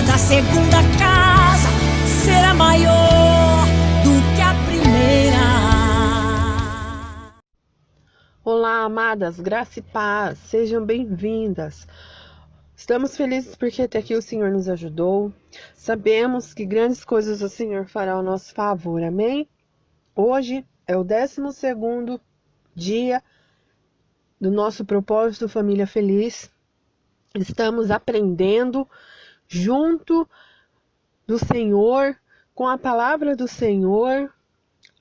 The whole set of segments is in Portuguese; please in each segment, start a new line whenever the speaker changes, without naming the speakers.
Cada segunda casa será maior do que a primeira.
Olá, amadas, graça e paz, sejam bem-vindas. Estamos felizes porque até aqui o Senhor nos ajudou. Sabemos que grandes coisas o Senhor fará ao nosso favor, amém? Hoje é o 12º dia do nosso propósito Família Feliz. Estamos aprendendo junto do Senhor, com a palavra do Senhor,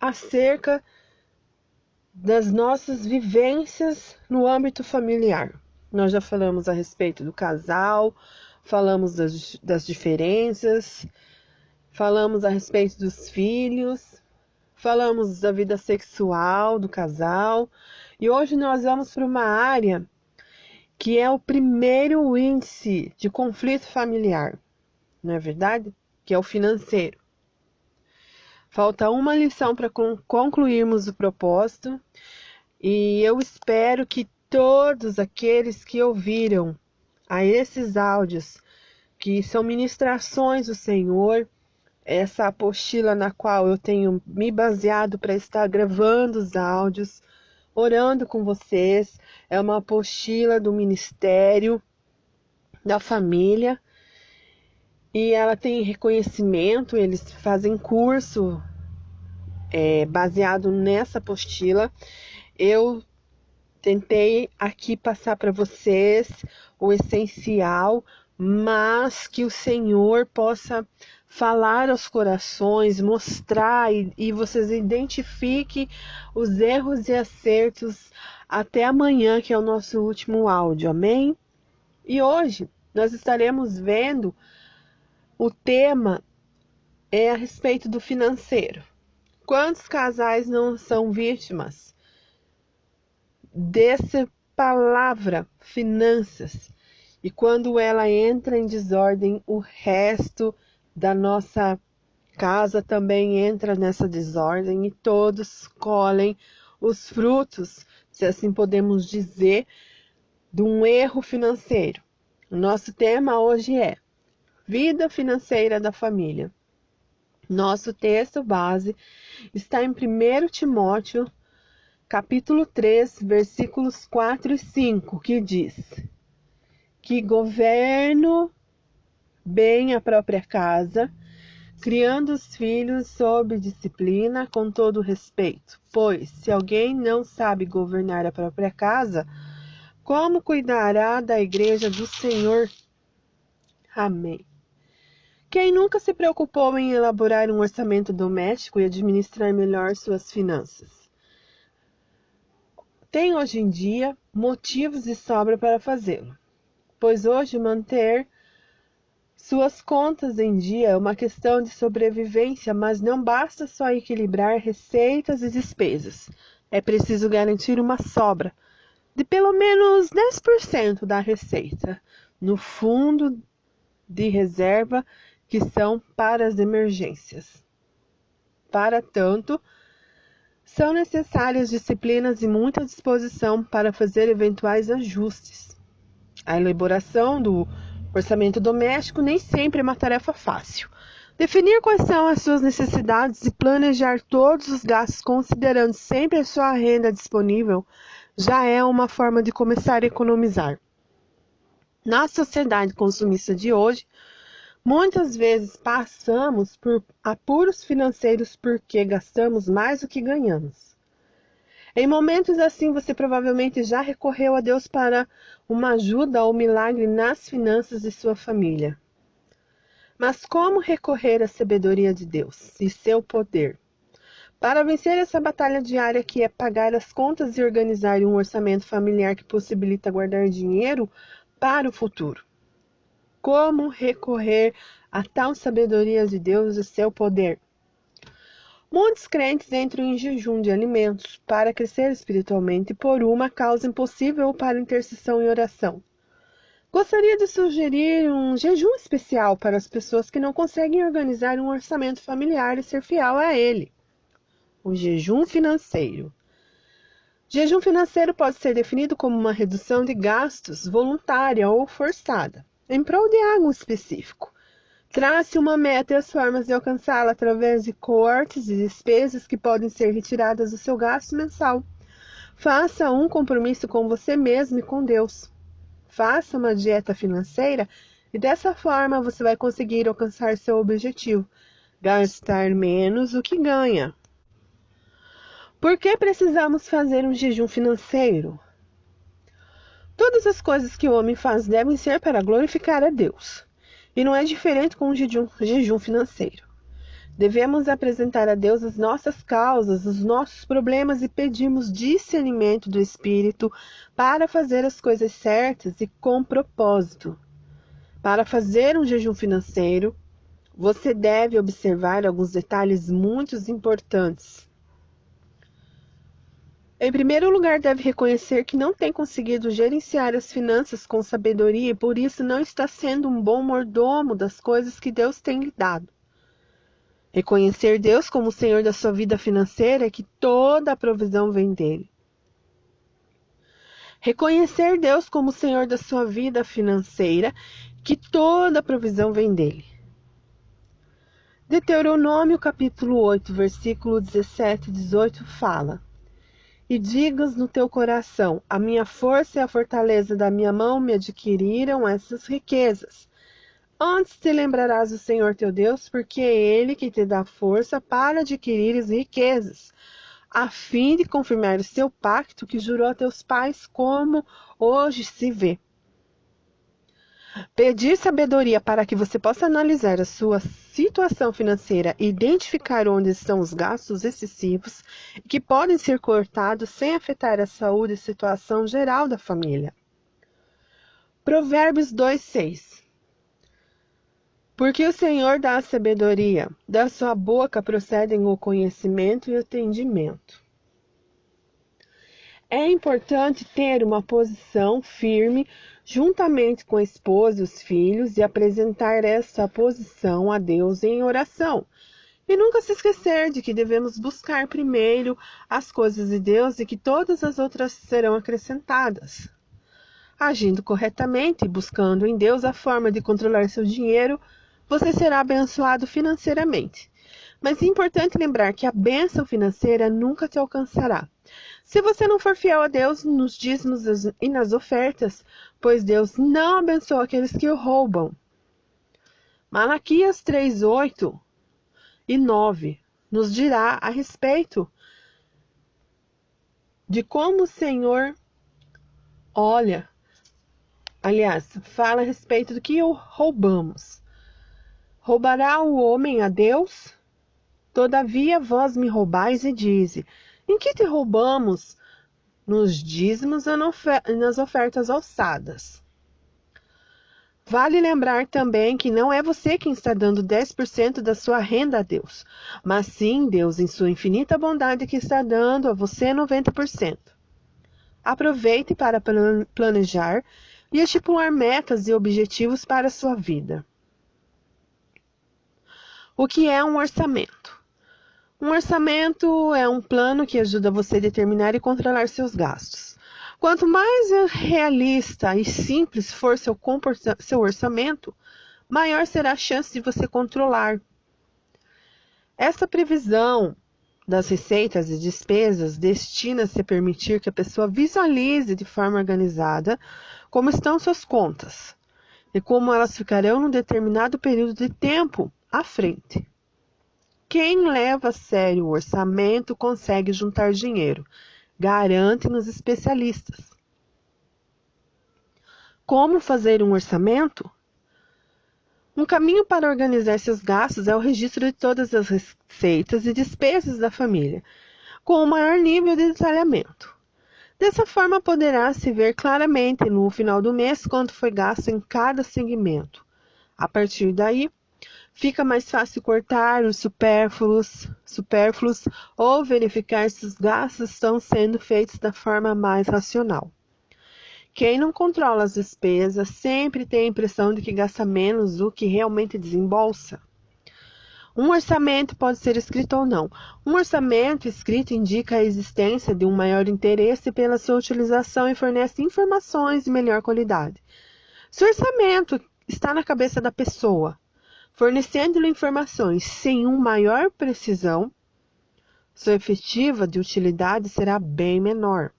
acerca das nossas vivências no âmbito familiar. Nós já falamos a respeito do casal, falamos das diferenças, falamos a respeito dos filhos, falamos da vida sexual do casal, e hoje nós vamos para uma área que é o primeiro índice de conflito familiar, não é verdade? Que é o financeiro. Falta uma lição para concluirmos o propósito, e eu espero que todos aqueles que ouviram a esses áudios, que são ministrações do Senhor, essa apostila na qual eu tenho me baseado para estar gravando os áudios, orando com vocês, é uma apostila do Ministério da Família, e ela tem reconhecimento, eles fazem curso baseado nessa apostila. Eu tentei aqui passar para vocês o essencial, mas que o Senhor possa falar aos corações, mostrar e vocês identifiquem os erros e acertos até amanhã, que é o nosso último áudio, amém? E hoje nós estaremos vendo o tema a respeito do financeiro. Quantos casais não são vítimas dessa palavra, finanças? E quando ela entra em desordem, o resto da nossa casa também entra nessa desordem e todos colhem os frutos, se assim podemos dizer, de um erro financeiro. O nosso tema hoje é vida financeira da família. Nosso texto base está em 1 Timóteo, capítulo 3, versículos 4 e 5, que diz que governo bem a própria casa, criando os filhos sob disciplina com todo respeito. Pois, se alguém não sabe governar a própria casa, como cuidará da igreja do Senhor? Amém. Quem nunca se preocupou em elaborar um orçamento doméstico e administrar melhor suas finanças? Tem hoje em dia motivos de sobra para fazê-lo, pois hoje manter suas contas em dia é uma questão de sobrevivência, mas não basta só equilibrar receitas e despesas. É preciso garantir uma sobra de pelo menos 10% da receita no fundo de reserva, que são para as emergências. Para tanto, são necessárias disciplinas e muita disposição para fazer eventuais ajustes. A elaboração do orçamento doméstico nem sempre é uma tarefa fácil. Definir quais são as suas necessidades e planejar todos os gastos considerando sempre a sua renda disponível já é uma forma de começar a economizar. Na sociedade consumista de hoje, muitas vezes passamos por apuros financeiros porque gastamos mais do que ganhamos. Em momentos assim, você provavelmente já recorreu a Deus para uma ajuda ou milagre nas finanças de sua família. Mas como recorrer à sabedoria de Deus e seu poder? Para vencer essa batalha diária que é pagar as contas e organizar um orçamento familiar que possibilita guardar dinheiro para o futuro. Como recorrer a tal sabedoria de Deus e seu poder? Muitos crentes entram em jejum de alimentos para crescer espiritualmente por uma causa impossível para intercessão e oração. Gostaria de sugerir um jejum especial para as pessoas que não conseguem organizar um orçamento familiar e ser fiel a ele. O jejum financeiro. Jejum financeiro pode ser definido como uma redução de gastos voluntária ou forçada, em prol de algo específico. Trace uma meta e as formas de alcançá-la através de cortes e despesas que podem ser retiradas do seu gasto mensal. Faça um compromisso com você mesmo e com Deus. Faça uma dieta financeira e dessa forma você vai conseguir alcançar seu objetivo, gastar menos do que ganha. Por que precisamos fazer um jejum financeiro? Todas as coisas que o homem faz devem ser para glorificar a Deus. E não é diferente com o jejum financeiro. Devemos apresentar a Deus as nossas causas, os nossos problemas e pedirmos discernimento do Espírito para fazer as coisas certas e com propósito. Para fazer um jejum financeiro, você deve observar alguns detalhes muito importantes. Em primeiro lugar, deve reconhecer que não tem conseguido gerenciar as finanças com sabedoria e por isso não está sendo um bom mordomo das coisas que Deus tem lhe dado. Reconhecer Deus como o Senhor da sua vida financeira é que toda a provisão vem dele. Reconhecer Deus como o Senhor da sua vida financeira, que toda a provisão vem dele. Deuteronômio capítulo 8, versículo 17 e 18 fala: E digas no teu coração, a minha força e a fortaleza da minha mão me adquiriram essas riquezas. Antes te lembrarás do Senhor teu Deus, porque é Ele que te dá força para adquirir as riquezas, a fim de confirmar o seu pacto que jurou a teus pais, como hoje se vê. Pedir sabedoria para que você possa analisar a sua situação financeira e identificar onde estão os gastos excessivos que podem ser cortados sem afetar a saúde e situação geral da família. Provérbios 2:6. Porque o Senhor dá a sabedoria, da sua boca procedem o conhecimento e o entendimento. É importante ter uma posição firme juntamente com a esposa e os filhos e apresentar essa posição a Deus em oração. E nunca se esquecer de que devemos buscar primeiro as coisas de Deus e que todas as outras serão acrescentadas. Agindo corretamente e buscando em Deus a forma de controlar seu dinheiro, você será abençoado financeiramente. Mas é importante lembrar que a bênção financeira nunca te alcançará se você não for fiel a Deus nos dízimos e nas ofertas, pois Deus não abençoa aqueles que o roubam. Malaquias 3:8 e 9 nos dirá a respeito de como o Senhor fala a respeito do que roubamos. Roubará o homem a Deus? Todavia vós me roubais e dize: em que te roubamos? Nos dízimos e nas ofertas alçadas. Vale lembrar também que não é você quem está dando 10% da sua renda a Deus, mas sim Deus em sua infinita bondade que está dando a você 90%. Aproveite para planejar e estipular metas e objetivos para a sua vida. O que é um orçamento? Um orçamento é um plano que ajuda você a determinar e controlar seus gastos. Quanto mais realista e simples for seu orçamento, maior será a chance de você controlar. Essa previsão das receitas e despesas destina-se a permitir que a pessoa visualize de forma organizada como estão suas contas e como elas ficarão num determinado período de tempo à frente. Quem leva a sério o orçamento consegue juntar dinheiro, garantem os especialistas. Como fazer um orçamento? Um caminho para organizar seus gastos é o registro de todas as receitas e despesas da família, com o maior nível de detalhamento. Dessa forma, poderá se ver claramente no final do mês quanto foi gasto em cada segmento. A partir daí, fica mais fácil cortar os supérfluos ou verificar se os gastos estão sendo feitos da forma mais racional. Quem não controla as despesas sempre tem a impressão de que gasta menos do que realmente desembolsa. Um orçamento pode ser escrito ou não. Um orçamento escrito indica a existência de um maior interesse pela sua utilização e fornece informações de melhor qualidade. Se o orçamento está na cabeça da pessoa, Fornecendo-lhe informações sem uma maior precisão, sua efetiva de utilidade será bem menor.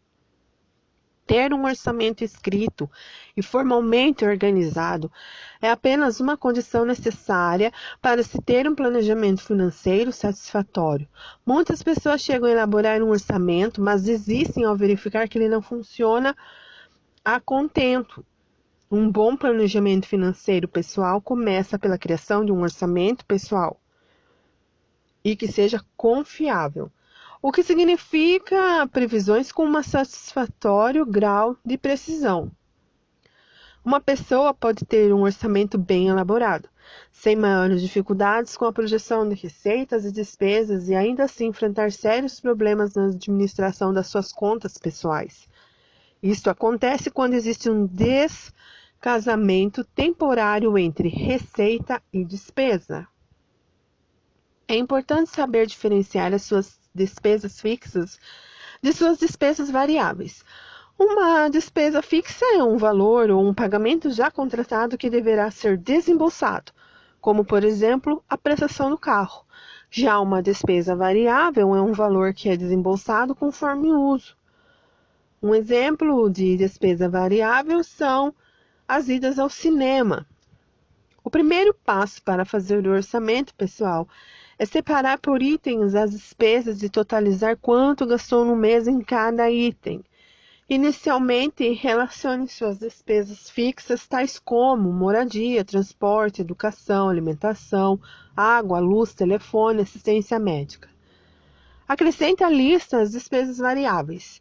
Ter um orçamento escrito e formalmente organizado é apenas uma condição necessária para se ter um planejamento financeiro satisfatório. Muitas pessoas chegam a elaborar um orçamento, mas desistem ao verificar que ele não funciona a contento. Um bom planejamento financeiro pessoal começa pela criação de um orçamento pessoal e que seja confiável, o que significa previsões com um satisfatório grau de precisão. Uma pessoa pode ter um orçamento bem elaborado, sem maiores dificuldades com a projeção de receitas e despesas e ainda assim enfrentar sérios problemas na administração das suas contas pessoais. Isto acontece quando existe um descasamento temporário entre receita e despesa. É importante saber diferenciar as suas despesas fixas de suas despesas variáveis. Uma despesa fixa é um valor ou um pagamento já contratado que deverá ser desembolsado, como, por exemplo, a prestação do carro. Já uma despesa variável é um valor que é desembolsado conforme o uso. Um exemplo de despesa variável são as idas ao cinema. O primeiro passo para fazer o orçamento pessoal é separar por itens as despesas e totalizar quanto gastou no mês em cada item. Inicialmente, relacione suas despesas fixas, tais como moradia, transporte, educação, alimentação, água, luz, telefone, assistência médica. Acrescente à lista as despesas variáveis: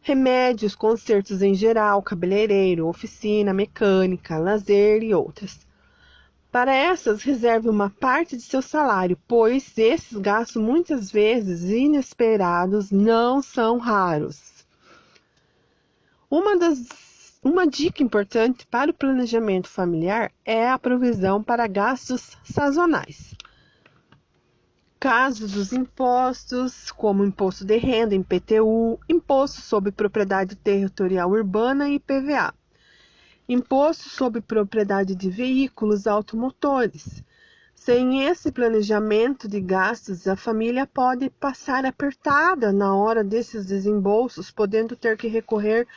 remédios, consertos em geral, cabeleireiro, oficina, mecânica, lazer e outras. Para essas, reserve uma parte de seu salário, pois esses gastos, muitas vezes inesperados, não são raros. Uma dica importante para o planejamento familiar é a provisão para gastos sazonais. Casos dos impostos, como imposto de renda, IPTU, imposto sobre propriedade territorial urbana e IPVA. Imposto sobre propriedade de veículos automotores. Sem esse planejamento de gastos, a família pode passar apertada na hora desses desembolsos, podendo ter que recorrer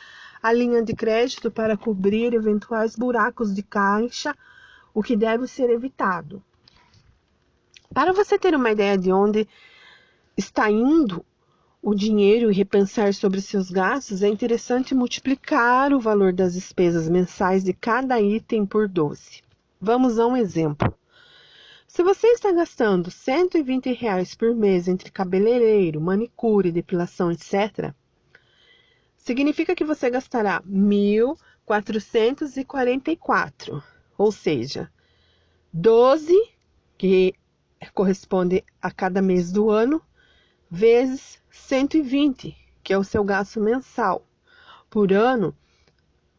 à linha de crédito para cobrir eventuais buracos de caixa, o que deve ser evitado. Para você ter uma ideia de onde está indo o dinheiro e repensar sobre seus gastos, é interessante multiplicar o valor das despesas mensais de cada item por 12. Vamos a um exemplo. Se você está gastando R$ 120 por mês entre cabeleireiro, manicure, depilação, etc., significa que você gastará R$ 1.444, ou seja, 12, que corresponde a cada mês do ano, vezes 120, que é o seu gasto mensal. Por ano,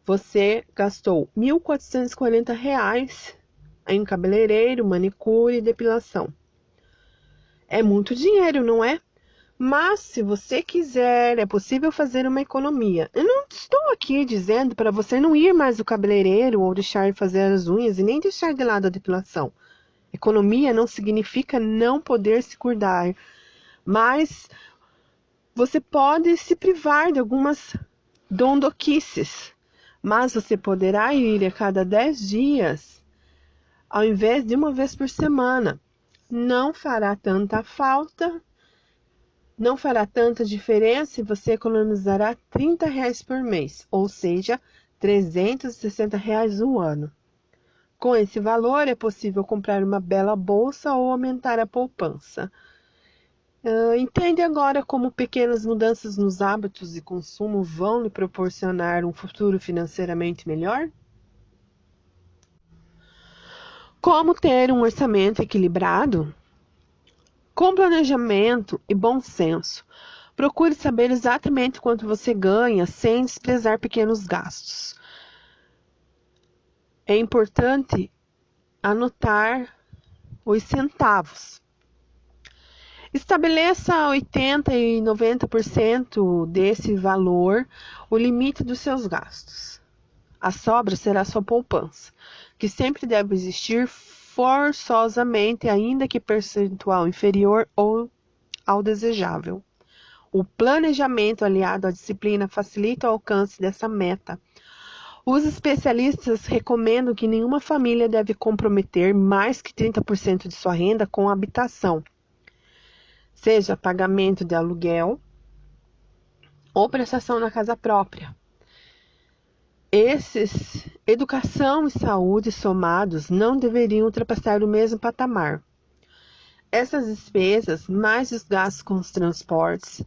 você gastou R$ 1.440 em cabeleireiro, manicure e depilação. É muito dinheiro, não é? Mas, se você quiser, é possível fazer uma economia. Eu não estou aqui dizendo para você não ir mais ao cabeleireiro ou deixar de fazer as unhas e nem deixar de lado a depilação. Economia não significa não poder se cuidar, mas você pode se privar de algumas dondoquices, mas você poderá ir a cada 10 dias, ao invés de uma vez por semana. Não fará tanta falta, não fará tanta diferença e você economizará R$ 30 por mês, ou seja, R$ 360 no ano. Com esse valor, é possível comprar uma bela bolsa ou aumentar a poupança. Entende agora como pequenas mudanças nos hábitos de consumo vão lhe proporcionar um futuro financeiramente melhor? Como ter um orçamento equilibrado? Com planejamento e bom senso, procure saber exatamente quanto você ganha sem desprezar pequenos gastos. É importante anotar os centavos. Estabeleça 80% e 90% desse valor, o limite dos seus gastos. A sobra será sua poupança, que sempre deve existir forçosamente, ainda que percentual inferior ou ao desejável. O planejamento aliado à disciplina facilita o alcance dessa meta. Os especialistas recomendam que nenhuma família deve comprometer mais que 30% de sua renda com habitação, seja pagamento de aluguel ou prestação na casa própria. Educação e saúde somados não deveriam ultrapassar o mesmo patamar. Essas despesas, mais os gastos com os transportes,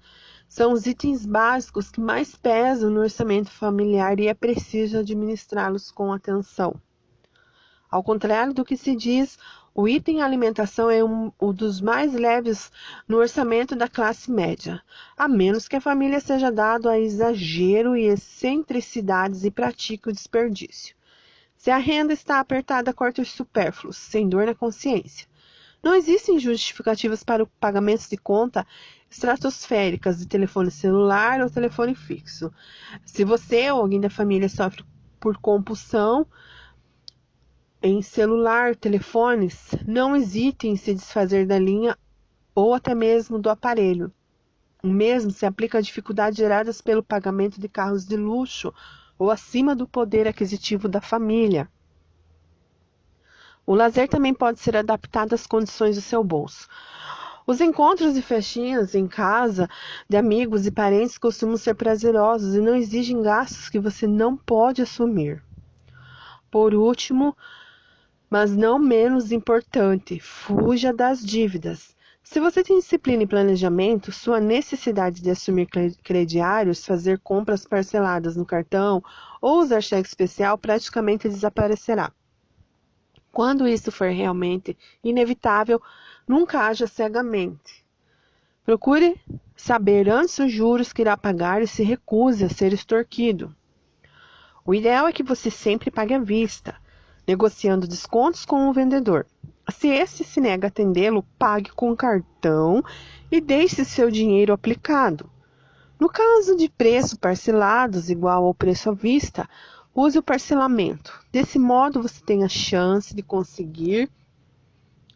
são os itens básicos que mais pesam no orçamento familiar e é preciso administrá-los com atenção. Ao contrário do que se diz, o item alimentação é um dos mais leves no orçamento da classe média, a menos que a família seja dado a exagero e excentricidades e pratique o desperdício. Se a renda está apertada, corte os supérfluos, sem dor na consciência. Não existem justificativas para o pagamento de conta estratosféricas de telefone celular ou telefone fixo. Se você ou alguém da família sofre por compulsão em celular, telefones, não hesite em se desfazer da linha ou até mesmo do aparelho. O mesmo se aplica a dificuldades geradas pelo pagamento de carros de luxo ou acima do poder aquisitivo da família. O lazer também pode ser adaptado às condições do seu bolso. Os encontros e festinhas em casa de amigos e parentes costumam ser prazerosos e não exigem gastos que você não pode assumir. Por último, mas não menos importante, fuja das dívidas. Se você tem disciplina e planejamento, sua necessidade de assumir crediários, fazer compras parceladas no cartão ou usar cheque especial praticamente desaparecerá. Quando isso for realmente inevitável, nunca haja cegamente. Procure saber antes os juros que irá pagar e se recuse a ser extorquido. O ideal é que você sempre pague à vista, negociando descontos com o vendedor. Se este se nega a atendê-lo, pague com cartão e deixe seu dinheiro aplicado. No caso de preços parcelados igual ao preço à vista, use o parcelamento. Desse modo, você tem a chance de conseguir,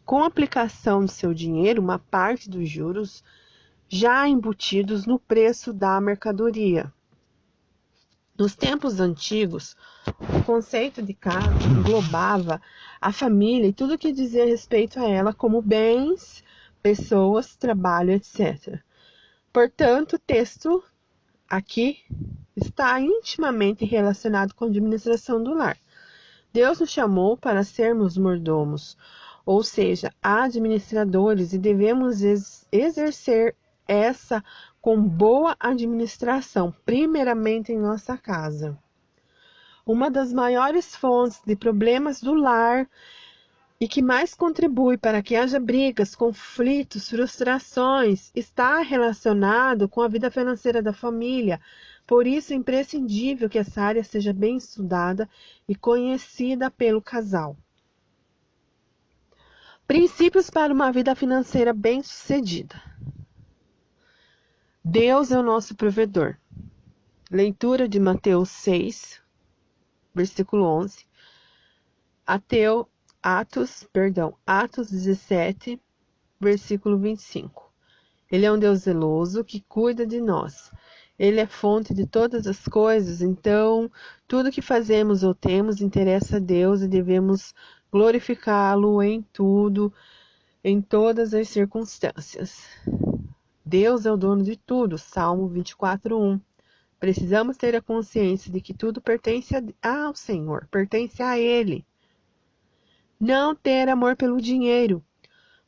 com a aplicação do seu dinheiro, uma parte dos juros já embutidos no preço da mercadoria. Nos tempos antigos, o conceito de casa englobava a família e tudo que dizia respeito a ela, como bens, pessoas, trabalho, etc. Portanto, o texto aqui está intimamente relacionado com a administração do lar. Deus nos chamou para sermos mordomos, ou seja, administradores, e devemos exercer essa com boa administração, primeiramente em nossa casa. Uma das maiores fontes de problemas do lar e que mais contribui para que haja brigas, conflitos, frustrações, está relacionado com a vida financeira da família. Por isso, é imprescindível que essa área seja bem estudada e conhecida pelo casal. Princípios para uma vida financeira bem-sucedida. Deus é o nosso provedor. Leitura de Mateus 6, versículo 11. Atos 17, versículo 25. Ele é um Deus zeloso que cuida de nós. Ele é fonte de todas as coisas, então tudo que fazemos ou temos interessa a Deus e devemos glorificá-lo em tudo, em todas as circunstâncias. Deus é o dono de tudo, Salmo 24:1. Precisamos ter a consciência de que tudo pertence ao Senhor, pertence a Ele. Não ter amor pelo dinheiro.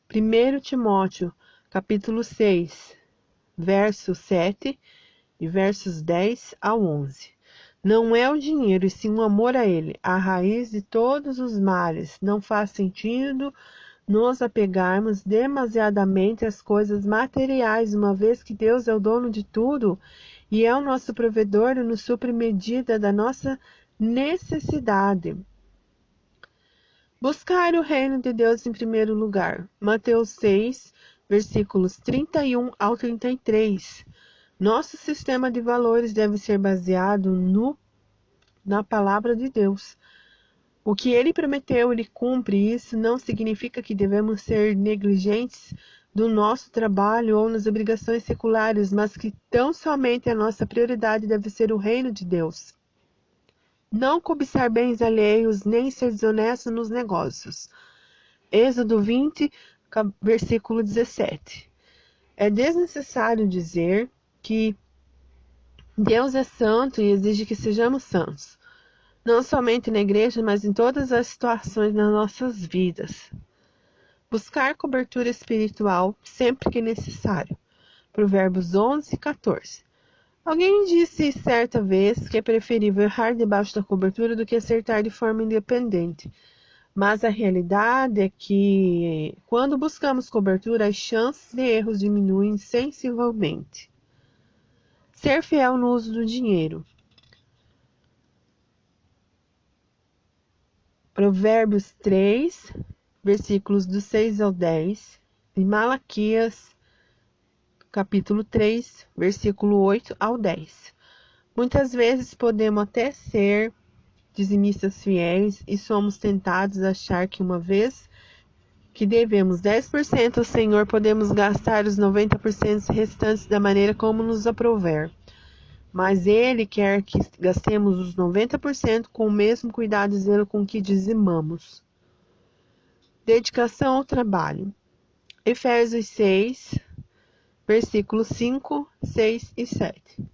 1 Timóteo, capítulo 6, verso 7 e versos 10 a 11. Não é o dinheiro, e sim o amor a ele, a raiz de todos os males. Não faz sentido nos apegarmos demasiadamente às coisas materiais, uma vez que Deus é o dono de tudo e é o nosso provedor e nos supre medida da nossa necessidade. Buscar o reino de Deus em primeiro lugar. Mateus 6, versículos 31 ao 33. Nosso sistema de valores deve ser baseado na palavra de Deus. O que ele prometeu, ele cumpre. Isso não significa que devemos ser negligentes do nosso trabalho ou nas obrigações seculares, mas que tão somente a nossa prioridade deve ser o reino de Deus. Não cobiçar bens alheios, nem ser desonesto nos negócios. Êxodo 20, versículo 17. É desnecessário dizer que Deus é santo e exige que sejamos santos, não somente na igreja, mas em todas as situações das nossas vidas. Buscar cobertura espiritual sempre que necessário. Provérbios 11 e 14. Alguém disse certa vez que é preferível errar debaixo da cobertura do que acertar de forma independente. Mas a realidade é que, quando buscamos cobertura, as chances de erros diminuem sensivelmente. Ser fiel no uso do dinheiro. Provérbios 3, versículos do 6 ao 10, e Malaquias, capítulo 3, versículo 8 ao 10. Muitas vezes podemos até ser dizimistas fiéis e somos tentados a achar que uma vez que devemos 10% ao Senhor, podemos gastar os 90% restantes da maneira como nos aprouver. Mas Ele quer que gastemos os 90% com o mesmo cuidado e zelo com que dizimamos. Dedicação ao trabalho. Efésios 6, versículos 5, 6 e 7.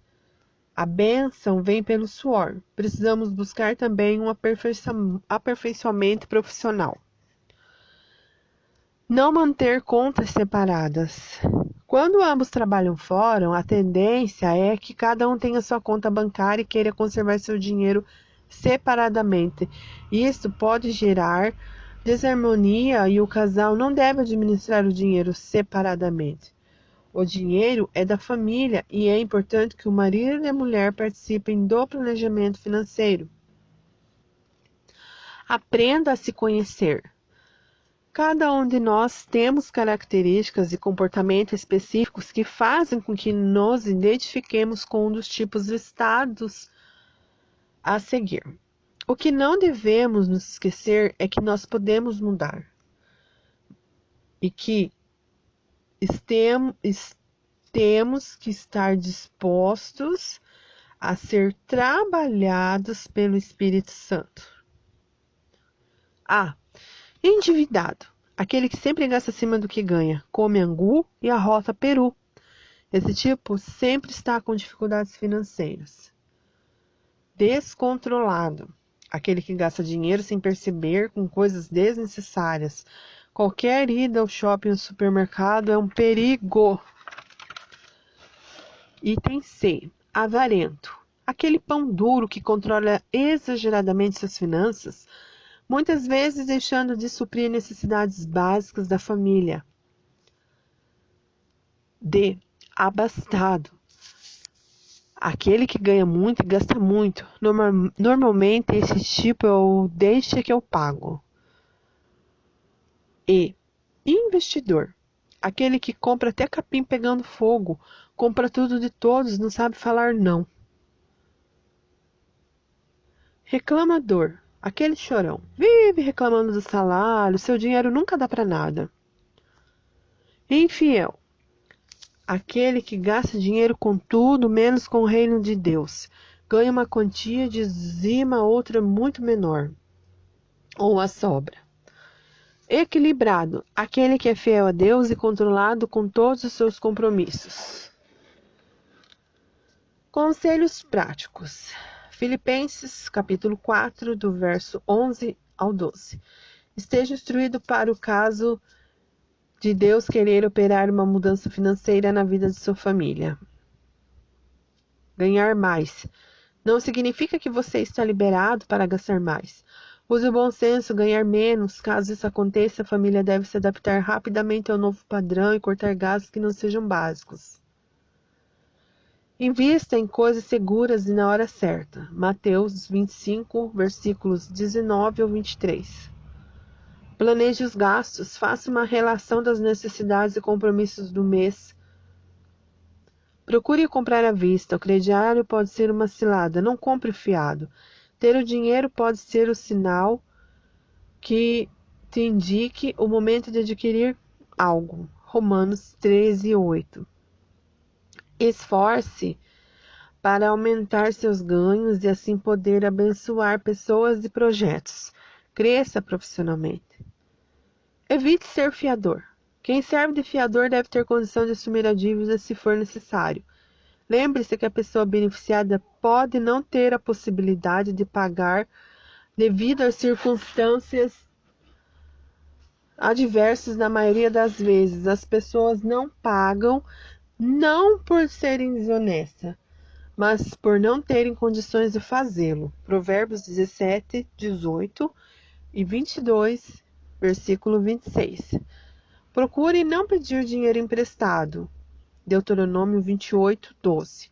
A bênção vem pelo suor. Precisamos buscar também um aperfeiçoamento profissional. Não manter contas separadas. Quando ambos trabalham fora, a tendência é que cada um tenha sua conta bancária e queira conservar seu dinheiro separadamente. Isso pode gerar desarmonia e o casal não deve administrar o dinheiro separadamente. O dinheiro é da família e é importante que o marido e a mulher participem do planejamento financeiro. Aprenda a se conhecer. Cada um de nós temos características e comportamentos específicos que fazem com que nos identifiquemos com um dos tipos listados a seguir. O que não devemos nos esquecer é que nós podemos mudar e que temos que estar dispostos a ser trabalhados pelo Espírito Santo. Endividado. Aquele que sempre gasta acima do que ganha, come angu e arrota peru. Esse tipo sempre está com dificuldades financeiras. Descontrolado. Aquele que gasta dinheiro sem perceber com coisas desnecessárias. Qualquer ida ao shopping ou supermercado é um perigo. Item C. Avarento. Aquele pão duro que controla exageradamente suas finanças, muitas vezes deixando de suprir necessidades básicas da família. D. Abastado. Aquele que ganha muito e gasta muito. Normalmente esse tipo é o deixa que eu pago. E. Investidor. Aquele que compra até capim pegando fogo, compra tudo de todos, não sabe falar não. Reclamador. Aquele chorão. Vive reclamando do salário, seu dinheiro nunca dá para nada. Infiel. Aquele que gasta dinheiro com tudo, menos com o reino de Deus. Ganha uma quantia, dizima outra muito menor. Ou a sobra. Equilibrado. Aquele que é fiel a Deus e controlado com todos os seus compromissos. Conselhos práticos. Filipenses, capítulo 4, do verso 11 ao 12. Esteja instruído para o caso de Deus querer operar uma mudança financeira na vida de sua família. Ganhar mais. Não significa que você está liberado para gastar mais. Use o bom senso, ganhar menos. Caso isso aconteça, a família deve se adaptar rapidamente ao novo padrão e cortar gastos que não sejam básicos. Invista em coisas seguras e na hora certa. Mateus 25, versículos 19 ao 23. Planeje os gastos, faça uma relação das necessidades e compromissos do mês. Procure comprar à vista. O crediário pode ser uma cilada, não compre fiado. Ter o dinheiro pode ser o sinal que te indique o momento de adquirir algo. Romanos 13:8. Esforce para aumentar seus ganhos e assim poder abençoar pessoas e projetos. Cresça profissionalmente. Evite ser fiador. Quem serve de fiador deve ter condição de assumir a dívida se for necessário. Lembre-se que a pessoa beneficiada pode não ter a possibilidade de pagar devido às circunstâncias adversas. Na maioria das vezes, as pessoas não pagam não por serem desonestas, mas por não terem condições de fazê-lo. Provérbios 17, 18 e 22, versículo 26. Procure não pedir dinheiro emprestado. Deuteronômio 28, 12.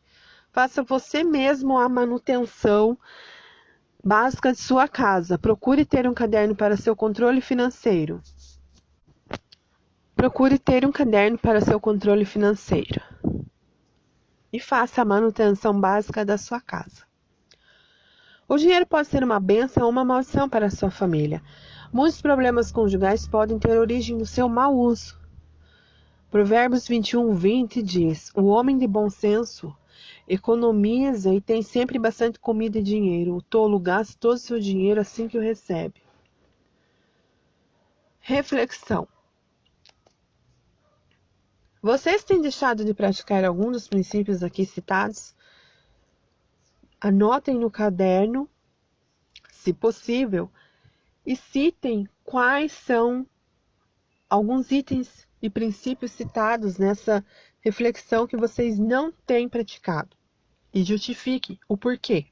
Faça você mesmo a manutenção básica de sua casa. Procure ter um caderno para seu controle financeiro. E faça a manutenção básica da sua casa. O dinheiro pode ser uma bênção ou uma maldição para a sua família. Muitos problemas conjugais podem ter origem no seu mau uso. Provérbios 21, 20 diz: o homem de bom senso economiza e tem sempre bastante comida e dinheiro. O tolo gasta todo o seu dinheiro assim que o recebe. Reflexão. Vocês têm deixado de praticar algum dos princípios aqui citados? Anotem no caderno, se possível, e citem quais são alguns itens e princípios citados nessa reflexão que vocês não têm praticado. E justifique o porquê.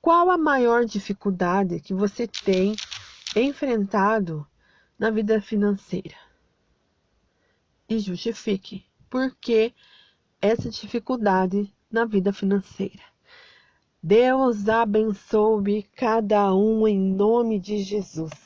Qual a maior dificuldade que você tem enfrentado na vida financeira? E justifique por que essa dificuldade na vida financeira. Deus abençoe cada um em nome de Jesus.